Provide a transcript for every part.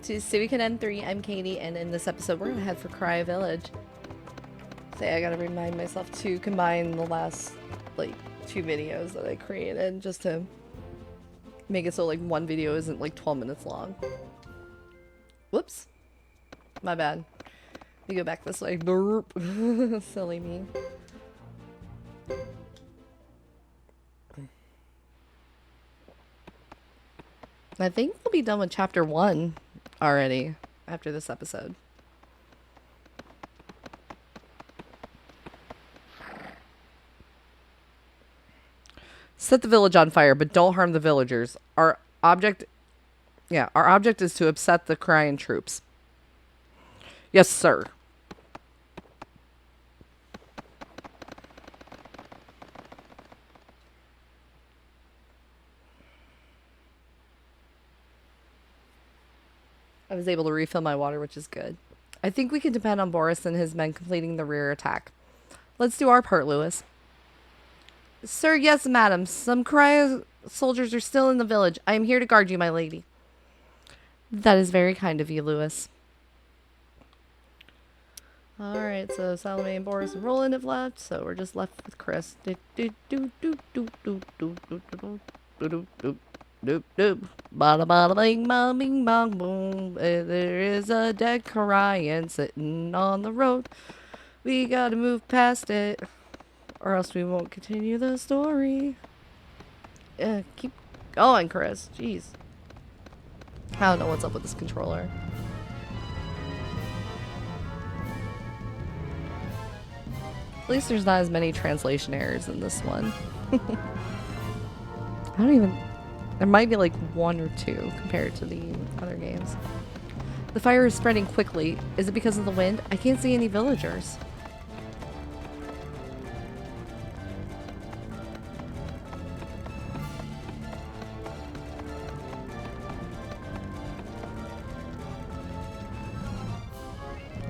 to Suikoden 3. I'm Katie, and in this episode, we're gonna head for Karaya Village. Say, I gotta remind myself to combine the last, like, 2 videos that I created, just to make it so, like, one video isn't, like, 12 minutes long. Whoops. My bad. You go back this way. Burp. Silly me. I think we'll be done with chapter 1 already after this episode. Set the village on fire, but don't harm the villagers. Our object is to upset the Karayan troops. Yes, sir. I was able to refill my water, which is good. I think we can depend on Boris and his men completing the rear attack. Let's do our part, Lewis. Sir, yes, madam. Some Karaya soldiers are still in the village. I am here to guard you, my lady. That is very kind of you, Lewis. Alright, so Salome and Boris and Roland have left, so we're just left with Chris. Doop doop, bada bada bing bong bing bong boom. There is a dead Karayan sitting on the road. We gotta move past it, or else we won't continue the story. Keep going, Chris. Jeez. I don't know what's up with this controller. At least there's not as many translation errors in this one. I don't even... There might be like 1 or 2 compared to the other games. The fire is spreading quickly. Is it because of the wind? I can't see any villagers.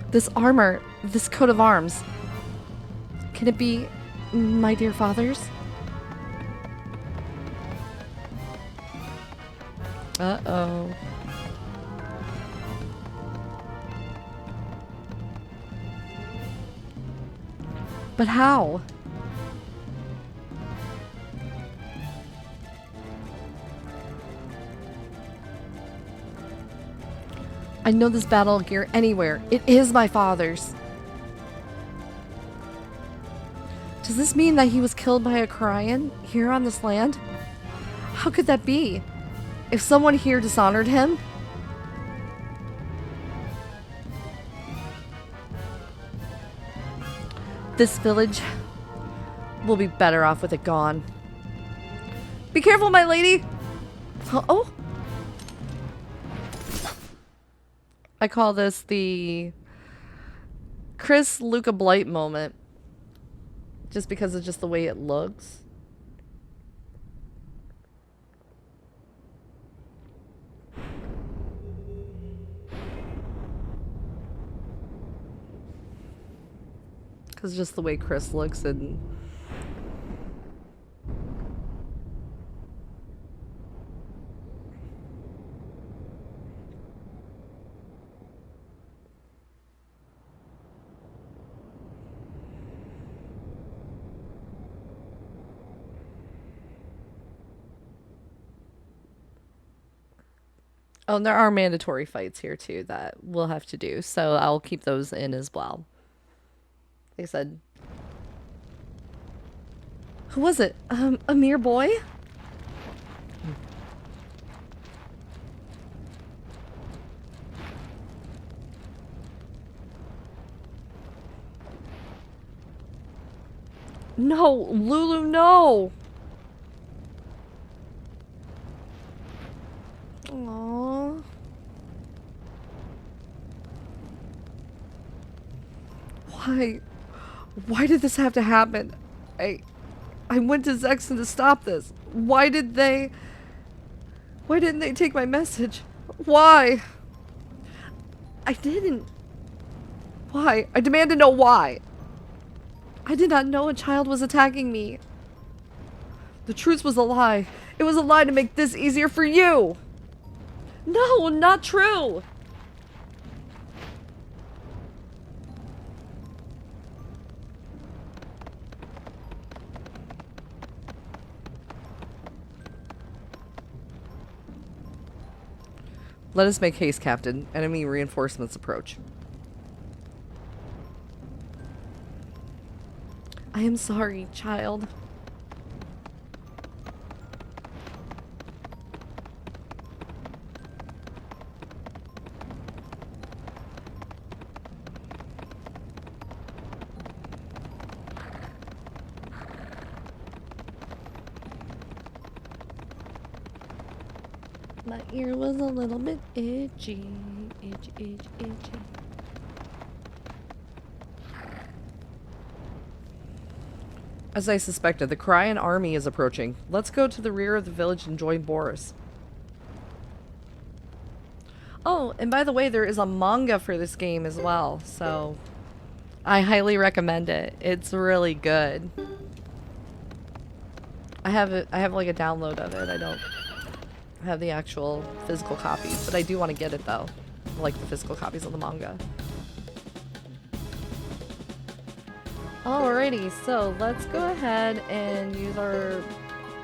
This armor, this coat of arms. Can it be my dear father's? Uh-oh. But how? I know this battle gear anywhere. It is my father's. Does this mean that he was killed by a Karayan here on this land? How could that be? If someone here dishonored him? This village will be better off with it gone. Be careful, my lady! Oh! I call this the Chris Luca Blight moment. Just because of just the way it looks. Because just the way Chris looks and... Oh, and there are mandatory fights here too that we'll have to do, so I'll keep those in as well. Like I said. Who was it? A mere boy? No, Lulu, no! Aww. Why? Why did this have to happen? I went to Zexen to stop this. Why didn't they take my message? Why? I didn't. Why? I demand to know why. I did not know a child was attacking me. The truth was a lie. It was a lie to make this easier for you. No, not true. Let us make haste, Captain. Enemy reinforcements approach. I am sorry, child. My ear was a little bit itchy. Itchy, itchy, itchy. As I suspected, the Karayan army is approaching. Let's go to the rear of the village and join Boris. Oh, and by the way, there is a manga for this game as well, so I highly recommend it. It's really good. I have like a download of it. I don't have the actual physical copies, but I do want to get it though. I like the physical copies of the manga. Alrighty, so let's go ahead and use our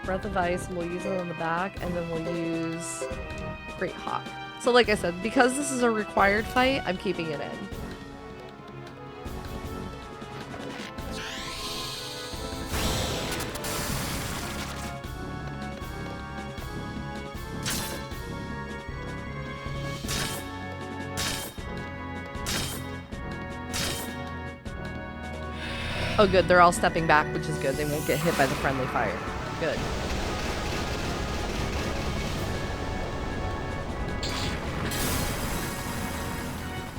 Breath of Ice. We'll use it on the back, and then we'll use Great Hawk. So like I said, because this is a required fight, I'm keeping it in. Oh good, they're all stepping back, which is good. They won't get hit by the friendly fire. Good.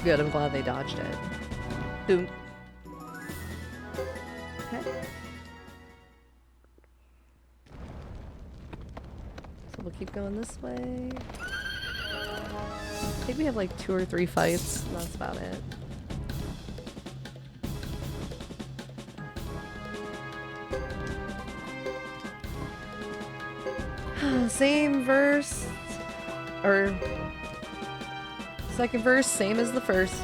Good, I'm glad they dodged it. Boom. Okay. So we'll keep going this way. I think we have like 2 or 3 fights. That's about it. Same verse, or second verse, same as the first.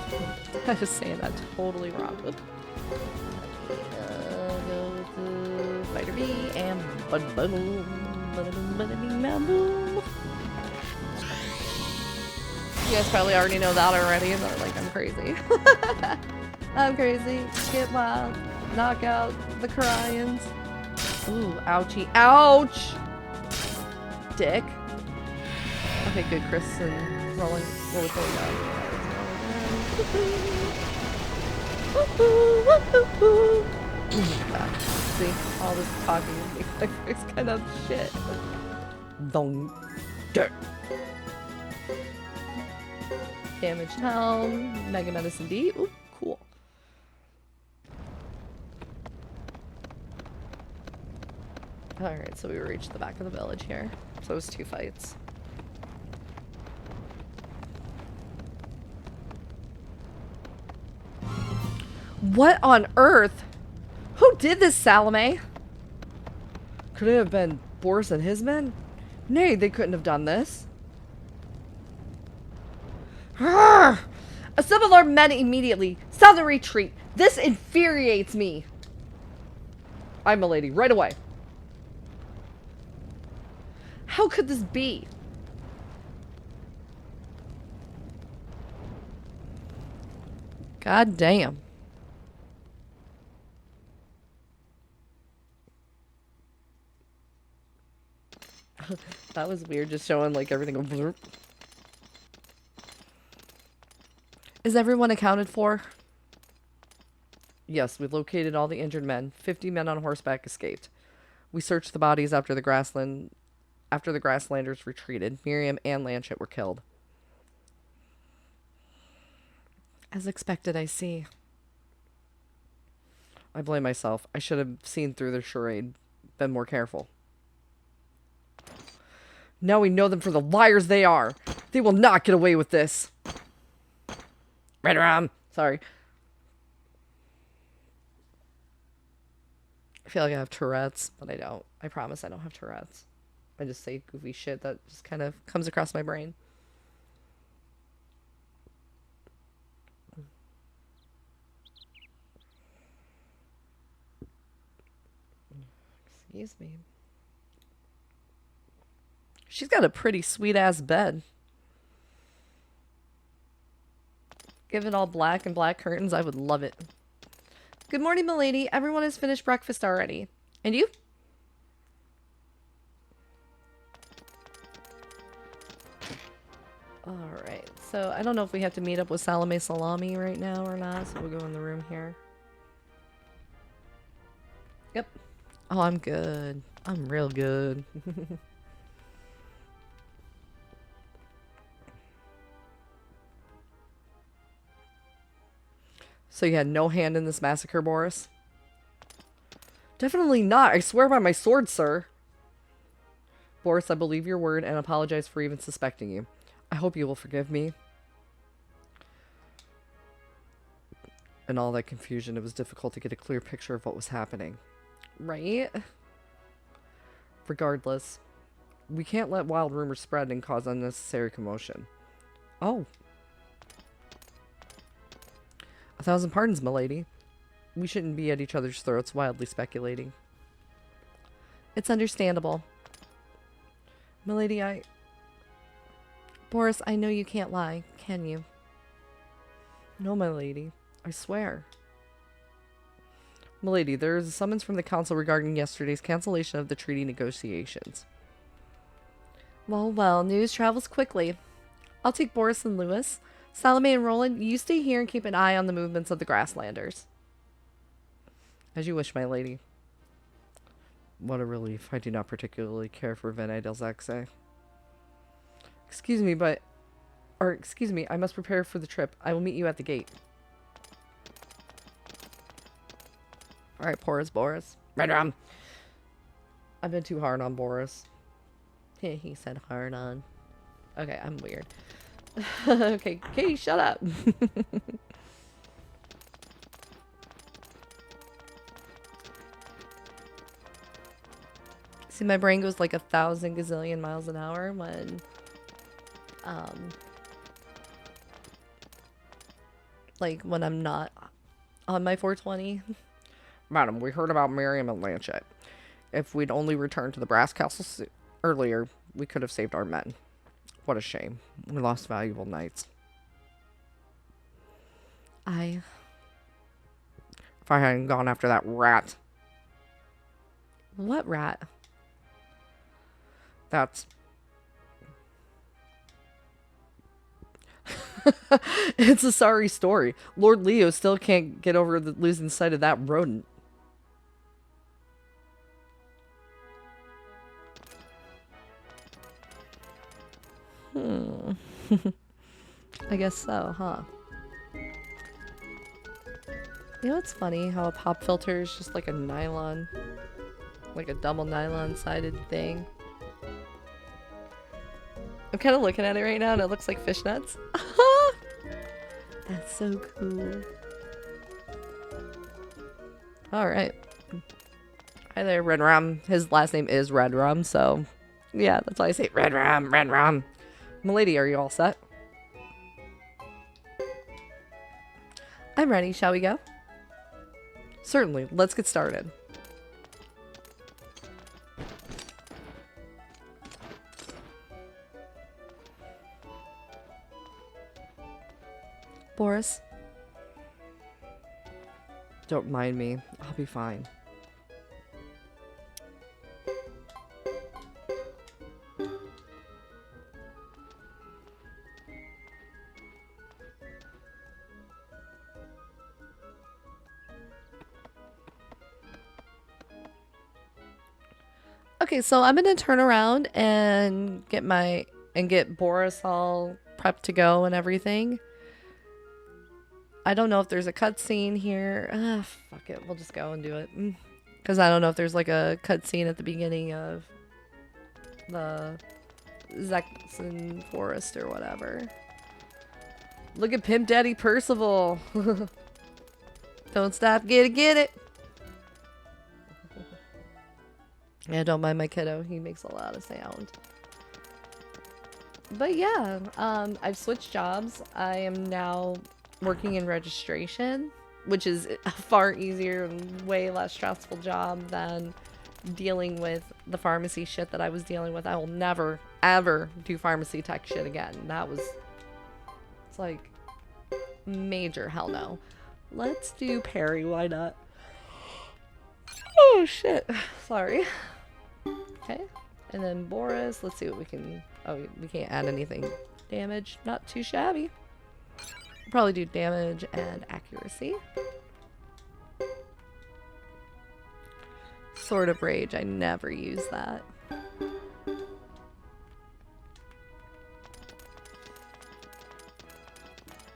I was saying that totally wrong. Go to Fighter B and boom, boom. You guys probably already know that already, but like I'm crazy. I'm crazy. Get wild. Knock out the Karayans. Ooh, ouchie. Ouch! Dick. Okay, good. Chris and rolling. What was going down? See, all this talking makes my voice kind of shit. Dong. Dirt. Damage town. Mega Medicine B. Ooh, cool. Alright, so we reached the back of the village here. So it was 2 fights. What on earth? Who did this, Salome? Could it have been Boris and his men? Nay, they couldn't have done this. Arrgh! Assemble our men immediately. Sound the retreat. This infuriates me. Aye, milady, right away. How could this be? God damn. That was weird, just showing like everything. Is everyone accounted for? Yes, we've located all the injured men. 50 men on horseback escaped. We searched the bodies after the grasslanders retreated. Miriam and Lanchet were killed. As expected, I see. I blame myself. I should have seen through their charade. Been more careful. Now we know them for the liars they are. They will not get away with this. Right around. Sorry. I feel like I have Tourette's, but I don't. I promise I don't have Tourette's. I just say goofy shit that just kind of comes across my brain. Excuse me. She's got a pretty sweet ass bed. Give it all black and black curtains. I would love it. Good morning, milady. Everyone has finished breakfast already. And you? Alright, so I don't know if we have to meet up with Salome Salami right now or not, so we'll go in the room here. Yep. Oh, I'm good. I'm real good. So you had no hand in this massacre, Boris? Definitely not. I swear by my sword, sir. Boris, I believe your word and apologize for even suspecting you. I hope you will forgive me. In all that confusion, it was difficult to get a clear picture of what was happening. Right? Regardless, we can't let wild rumors spread and cause unnecessary commotion. Oh. 1,000 pardons, milady. We shouldn't be at each other's throats wildly speculating. It's understandable. Milady, Boris, I know you can't lie, can you? No, my lady. I swear. Milady, there is a summons from the council regarding yesterday's cancellation of the treaty negotiations. Well, well, news travels quickly. I'll take Boris and Louis. Salome and Roland, you stay here and keep an eye on the movements of the Grasslanders. As you wish, my lady. What a relief. I do not particularly care for Vene del Zexe. Excuse me, I must prepare for the trip. I will meet you at the gate. Alright, Boris. Red rum. I've been too hard on Boris. He said hard on. Okay, I'm weird. Okay, Katie, shut up. See, my brain goes like 1,000 gazillion miles an hour when, like when I'm not on my 420. Madam, we heard about Miriam and Lanchet. If we'd only returned to the Brass Castle earlier, we could have saved our men. What a shame. We lost valuable knights. If I hadn't gone after that rat. What rat? That's... It's a sorry story. Lord Leo still can't get over losing sight of that rodent. I guess so, huh? You know what's funny? How a pop filter is just like a nylon, like a double nylon sided thing. I'm kind of looking at it right now and it looks like fishnets. That's so cool. Alright. Hi there, Red Rum. His last name is Red Rum, so yeah, that's why I say Red Rum, Red Rum. Milady, are you all set? I'm ready. Shall we go? Certainly. Let's get started. Boris? Don't mind me. I'll be fine. Okay, so I'm gonna turn around and get Boris all prepped to go and everything. I don't know if there's a cutscene here. Fuck it, we'll just go and do it. Because I don't know if there's like a cutscene at the beginning of the Zexen Forest or whatever. Look at Pimp Daddy Percival. Don't stop, get it. Yeah, don't mind my kiddo. He makes a lot of sound. But yeah, I've switched jobs. I am now working in registration, which is a far easier and way less stressful job than dealing with the pharmacy shit that I was dealing with. I will never, ever do pharmacy tech shit again. It's like major hell no. Let's do parry, why not? Oh shit. Sorry. Okay. And then Boris, let's see what we can... Oh, we can't add anything. Damage, not too shabby. Probably do damage and accuracy. Sword of Rage, I never use that.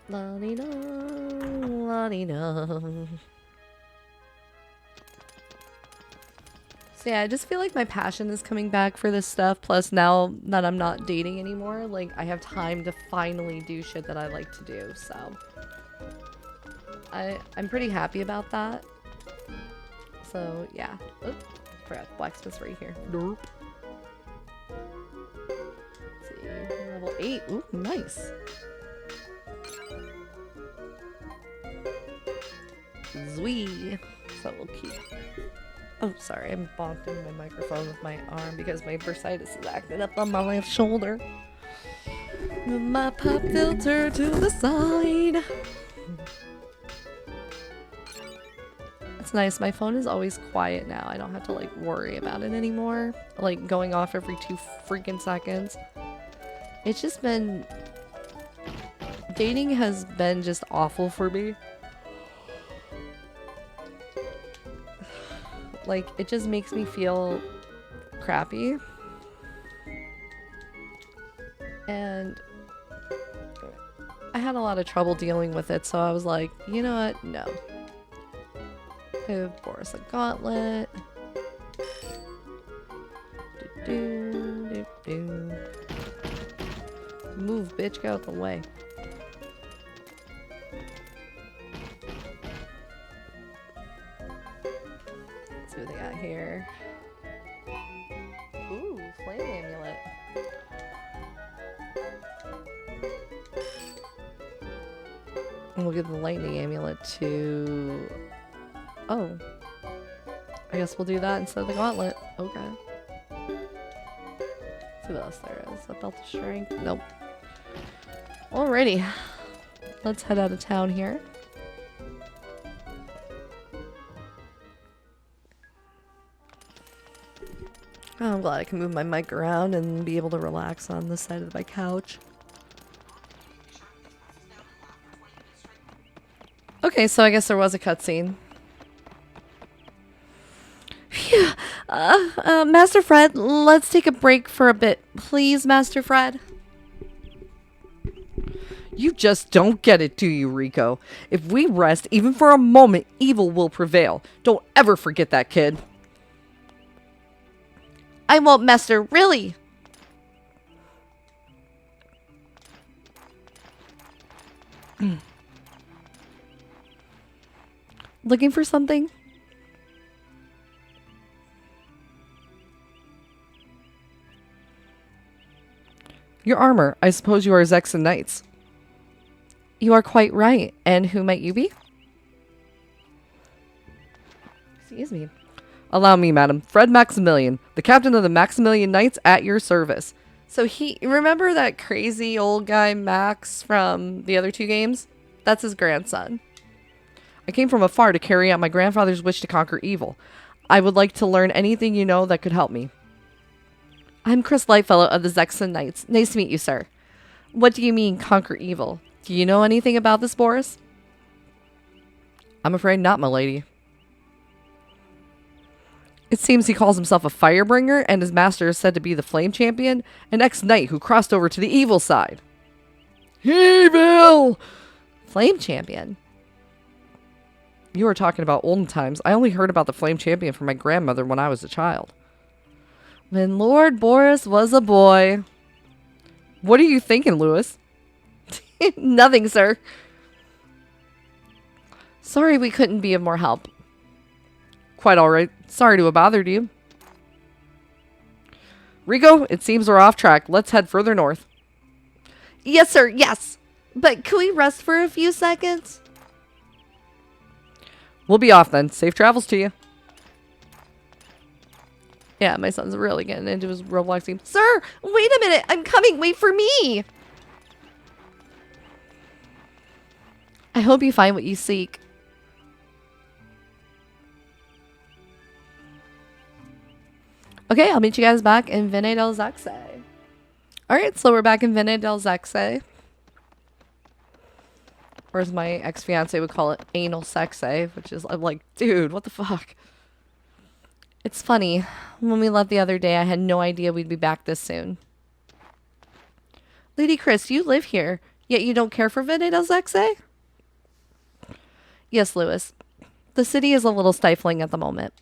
La-dee-da, la-dee-da. So yeah, I just feel like my passion is coming back for this stuff. Plus now that I'm not dating anymore, like I have time to finally do shit that I like to do. So I'm pretty happy about that. So yeah. Oops, forgot blacksmith's right here. Nope. Let's see, level 8. Ooh, nice. Zwee. So we'll keep. Oh, sorry, I'm bonked into my microphone with my arm because my bursitis is acting up on my left shoulder. Move my pop filter to the side. It's nice. My phone is always quiet now. I don't have to like worry about it anymore. Like going off every 2 freaking seconds. It's just been... Dating has been just awful for me. Like, it just makes me feel crappy. And I had a lot of trouble dealing with it, so I was like, you know what? No. Give Boris a gauntlet. Move, bitch, get out the way. What they got here? Ooh, flame amulet. And we'll give the lightning amulet to... Oh. I guess we'll do that instead of the gauntlet. Okay. Let's see what else there is. A belt of strength? Nope. Alrighty. Let's head out of town here. Oh, I'm glad I can move my mic around and be able to relax on this side of my couch. Okay, so I guess there was a cutscene. Phew. Master Fred, let's take a break for a bit. Please, Master Fred. You just don't get it, do you, Rico? If we rest even for a moment, evil will prevail. Don't ever forget that, kid. I won't, Master, really. Looking for something? Your armor. I suppose you are Zexen Knights. You are quite right. And who might you be? Excuse me. Allow me, madam. Fred Maximilian, the captain of the Maximilian Knights, at your service. So remember that crazy old guy Max from the other 2 games? That's his grandson. I came from afar to carry out my grandfather's wish to conquer evil. I would like to learn anything you know that could help me. I'm Chris Lightfellow of the Zexen Knights. Nice to meet you, sir. What do you mean, conquer evil? Do you know anything about this, Boris? I'm afraid not, my lady. It seems he calls himself a firebringer, and his master is said to be the flame champion, an ex-knight who crossed over to the evil side. Evil! Flame champion? You are talking about olden times. I only heard about the flame champion from my grandmother when I was a child. When Lord Boris was a boy. What are you thinking, Louis? Nothing, sir. Sorry we couldn't be of more help. Quite all right. Sorry to have bothered you. Rico, it seems we're off track. Let's head further north. Yes, sir. Yes. But can we rest for a few seconds? We'll be off then. Safe travels to you. Yeah, my son's really getting into his Roblox game. Sir, wait a minute. I'm coming. Wait for me. I hope you find what you seek. Okay, I'll meet you guys back in Vene del Zexe. Alright, so we're back in Vene del Zexe. Or as my ex-fiance would call it, anal sexe, which is, I'm like, dude, what the fuck? It's funny. When we left the other day, I had no idea we'd be back this soon. Lady Chris, you live here, yet you don't care for Vene del Zexe? Yes, Lewis. The city is a little stifling at the moment.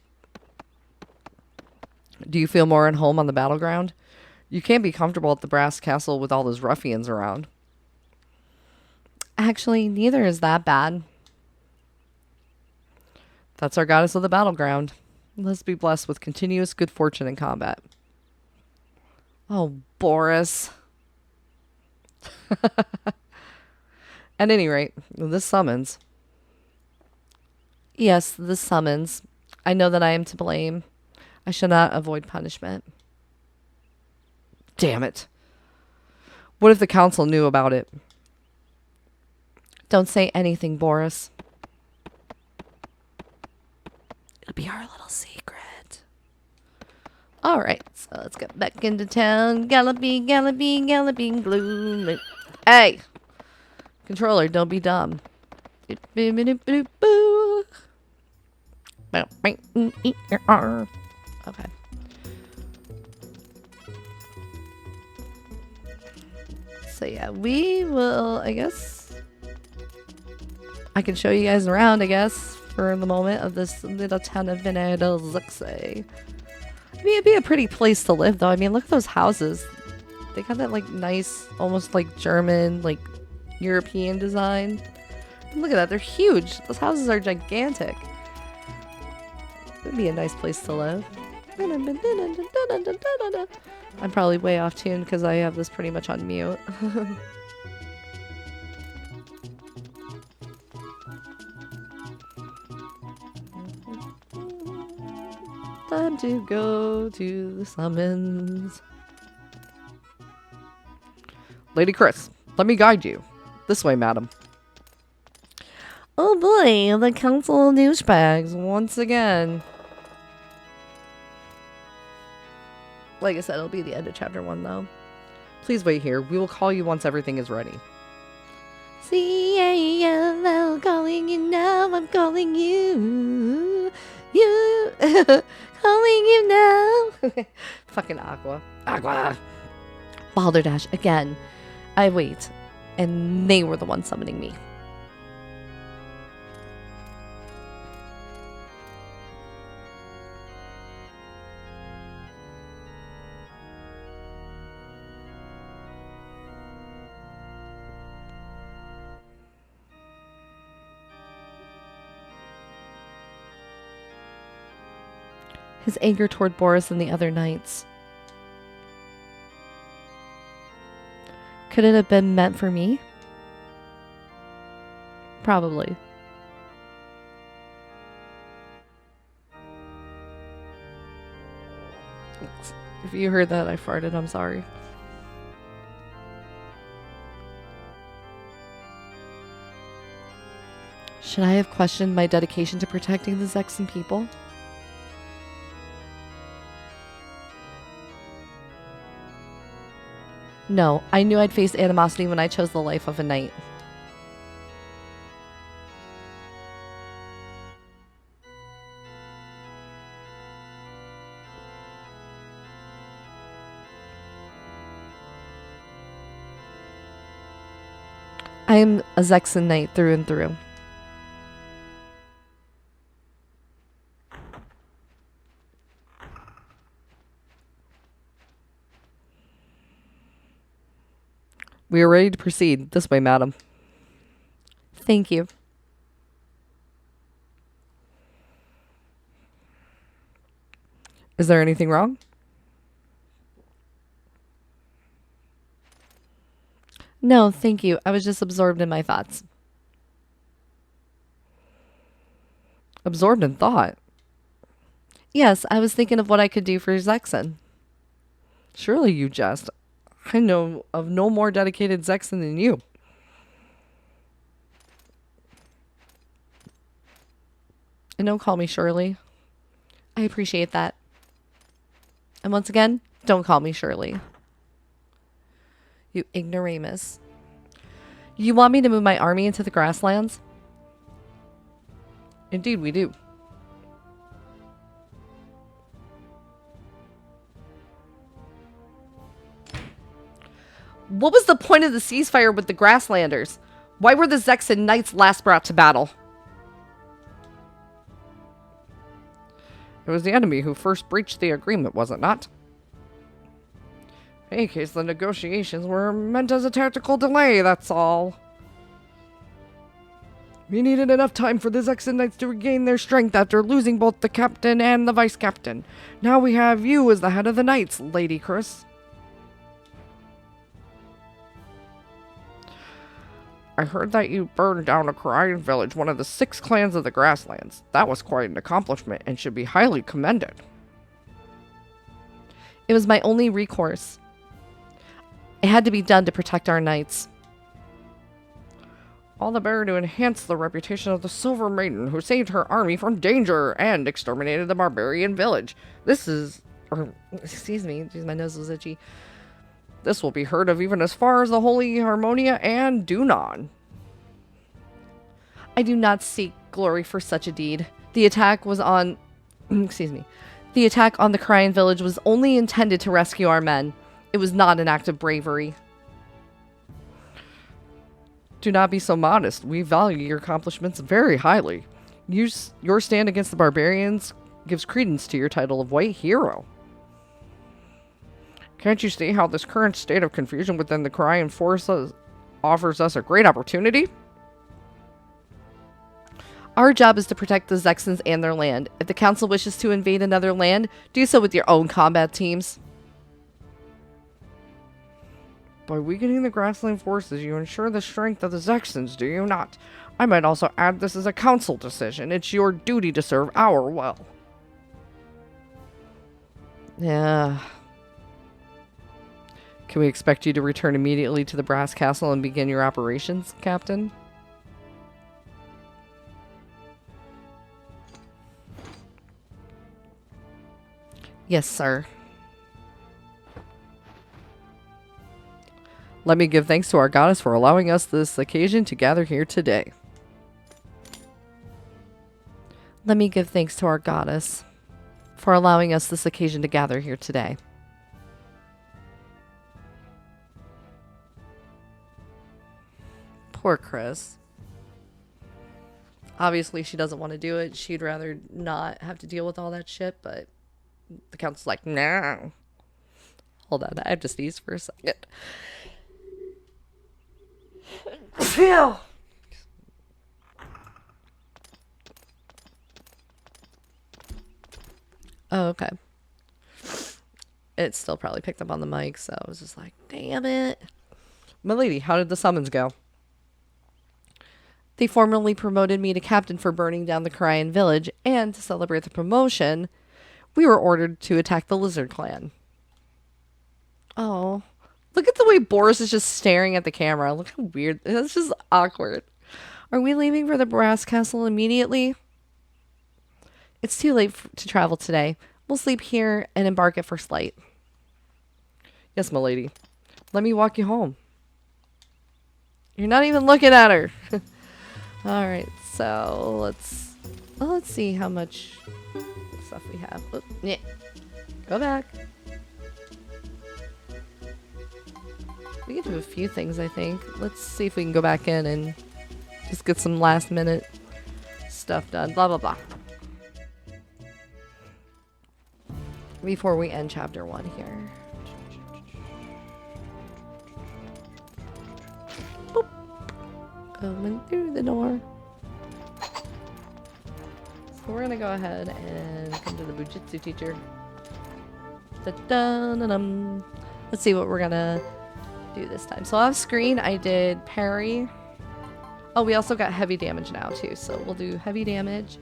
Do you feel more at home on the battleground? You can't be comfortable at the brass castle with all those ruffians around. Actually, neither is that bad. That's our goddess of the battleground. Let's be blessed with continuous good fortune in combat. Oh, Boris. At any rate, this summons. Yes, this summons. I know that I am to blame. I should not avoid punishment. Damn it. What if the council knew about it? Don't say anything, Boris. It'll be our little secret. Alright, so let's get back into town. Galloping, galloping, galloping, gloom. Hey! Controller, don't be dumb. Okay. So yeah, we will, I guess, I can show you guys around, I guess, for the moment of this little town of Vene del Zexe. I mean, it'd be a pretty place to live, though. I mean, look at those houses. They got that, like, nice, almost, like, German, like, European design. And look at that. They're huge. Those houses are gigantic. It'd be a nice place to live. I'm probably way off tune because I have this pretty much on mute. Time to go to the summons. Lady Chris, let me guide you. This way, madam. Oh boy, the council of douchebags once again. Like I said, it'll be the end of chapter 1 though. Please wait here. We will call you once everything is ready. C-A-L-L, calling you now, I'm calling you. You, calling you now. Fucking Aqua. Aqua. Balderdash, again. I wait. And they were the ones summoning me. His anger toward Boris and the other knights. Could it have been meant for me? Probably. If you heard that, I farted. I'm sorry. Should I have questioned my dedication to protecting the Zexen people? No, I knew I'd face animosity when I chose the life of a knight. I am a Zexen Knight through and through. We are ready to proceed. This way, madam. Thank you. Is there anything wrong? No, thank you. I was just absorbed in my thoughts. Absorbed in thought? Yes, I was thinking of what I could do for Zexen. Surely you jest. I know of no more dedicated Zexen than you. And don't call me Shirley. I appreciate that. And once again, don't call me Shirley. You ignoramus. You want me to move my army into the grasslands? Indeed, we do. What was the point of the ceasefire with the Grasslanders? Why were the Zexen Knights last brought to battle? It was the enemy who first breached the agreement, was it not? In any case, the negotiations were meant as a tactical delay, that's all. We needed enough time for the Zexen Knights to regain their strength after losing both the captain and the vice-captain. Now we have you as the head of the Knights, Lady Chris. I heard that you burned down a Karaya Village, one of the 6 clans of the Grasslands. That was quite an accomplishment and should be highly commended. It was my only recourse. It had to be done to protect our knights. All the better to enhance the reputation of the Silver Maiden, who saved her army from danger and exterminated the barbarian village. Excuse me, geez, my nose was itchy. This will be heard of even as far as the Holy Harmonia and Dunon. I do not seek glory for such a deed. The attack was on... excuse me. The attack on the Karaya Village was only intended to rescue our men. It was not an act of bravery. Do not be so modest. We value your accomplishments very highly. Your stand against the barbarians gives credence to your title of White Hero. Can't you see how this current state of confusion within the Karayan forces offers us a great opportunity? Our job is to protect the Zexens and their land. If the council wishes to invade another land, do so with your own combat teams. By weakening the grassland forces, you ensure the strength of the Zexens, do you not? I might also add this as a council decision. It's your duty to serve our well. Yeah... Can we expect you to return immediately to the Brass Castle and begin your operations, Captain? Yes, sir. Let me give thanks to our goddess for allowing us this occasion to gather here today. Let me give thanks to our goddess for allowing us this occasion to gather here today. Poor Chris. Obviously, she doesn't want to do it. She'd rather not have to deal with all that shit, but the council's like, no. Hold on, I have to sneeze for a second. Phew. Oh, okay. It still probably picked up on the mic, so I was just like, damn it. Milady, how did the summons go? They formally promoted me to captain for burning down the Karayan village, and to celebrate the promotion, we were ordered to attack the Lizard Clan. Oh. Look at the way Boris is just staring at the camera. Look how weird. That's just awkward. Are we leaving for the Brass Castle immediately? It's too late to travel today. We'll sleep here and embark at first light. Yes, milady. Let me walk you home. You're not even looking at her. Alright, so let's see how much stuff we have. Oh, yeah. Go back. We can do a few things, I think. Let's see if we can go back in and just get some last minute stuff done. Blah, blah, blah. Before we end chapter 1 here. Boop. Coming through the door. So we're gonna go ahead and come to the Bujitsu teacher. Da-da-da-dum. Let's see what we're gonna do this time. So off screen I did parry. Oh, we also got heavy damage now too, so we'll do heavy damage.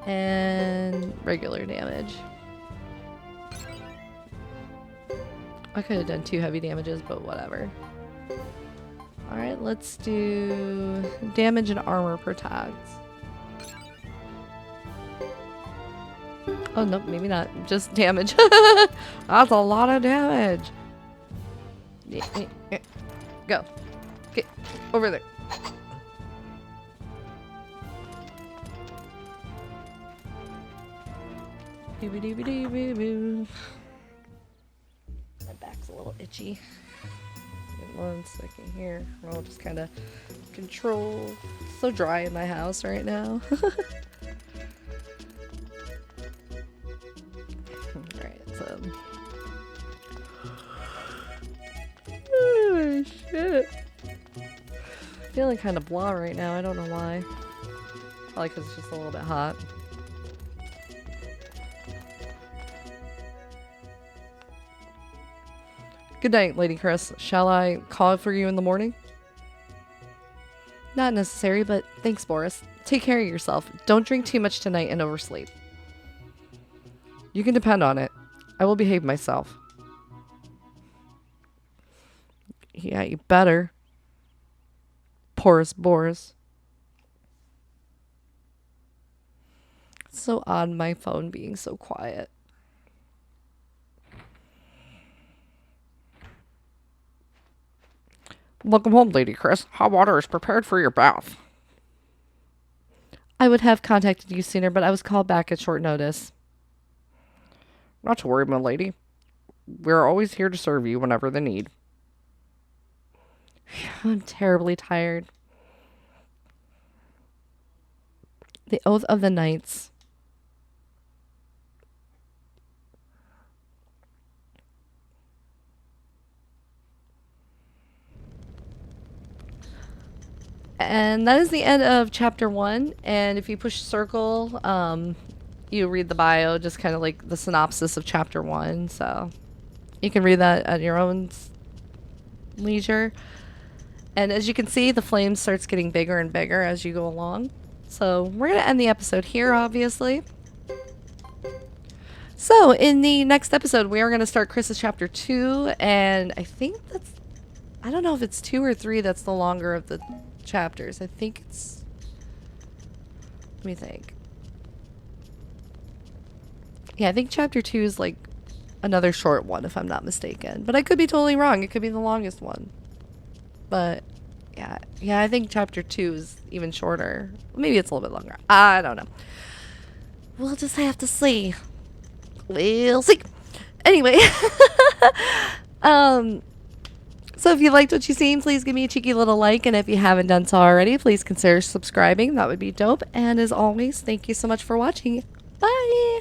And regular damage. I could have done 2 heavy damages, but whatever. Alright, let's do damage and armor per tags. Oh, nope, maybe not. Just damage. That's a lot of damage. Go. Get over there. My back's a little itchy. Give me 1 second here. I'll just kind of control. It's so dry in my house right now. Alright, so. Oh, shit. Feeling kind of blah right now. I don't know why. Probably because it's just a little bit hot. Good night, Lady Chris. Shall I call for you in the morning? Not necessary, but thanks, Boris. Take care of yourself. Don't drink too much tonight and oversleep. You can depend on it. I will behave myself. Yeah, you better. Porous Boris. It's so odd my phone being so quiet. Welcome home, Lady Chris. Hot water is prepared for your bath. I would have contacted you sooner, but I was called back at short notice. Not to worry, my lady. We're always here to serve you whenever the need. I'm terribly tired. The Oath of the Knights. And that is the end of chapter 1. And if you push circle, you read the bio, just kind of like the synopsis of chapter 1. So you can read that at your own leisure. And as you can see, the flame starts getting bigger and bigger as you go along. So we're going to end the episode here, obviously. So in the next episode, we are going to start Chris's chapter 2. And I think that's, I don't know if it's 2 or 3 that's the longer of the chapters. I think it's, let me think. Yeah, I think chapter 2 is like another short one, if I'm not mistaken. But I could be totally wrong. It could be the longest one. But yeah, I think chapter 2 is even shorter. Maybe it's a little bit longer. I don't know. We'll just have to see. We'll see. Anyway. So if you liked what you've seen, please give me a cheeky little like. And if you haven't done so already, please consider subscribing. That would be dope. And as always, thank you so much for watching. Bye.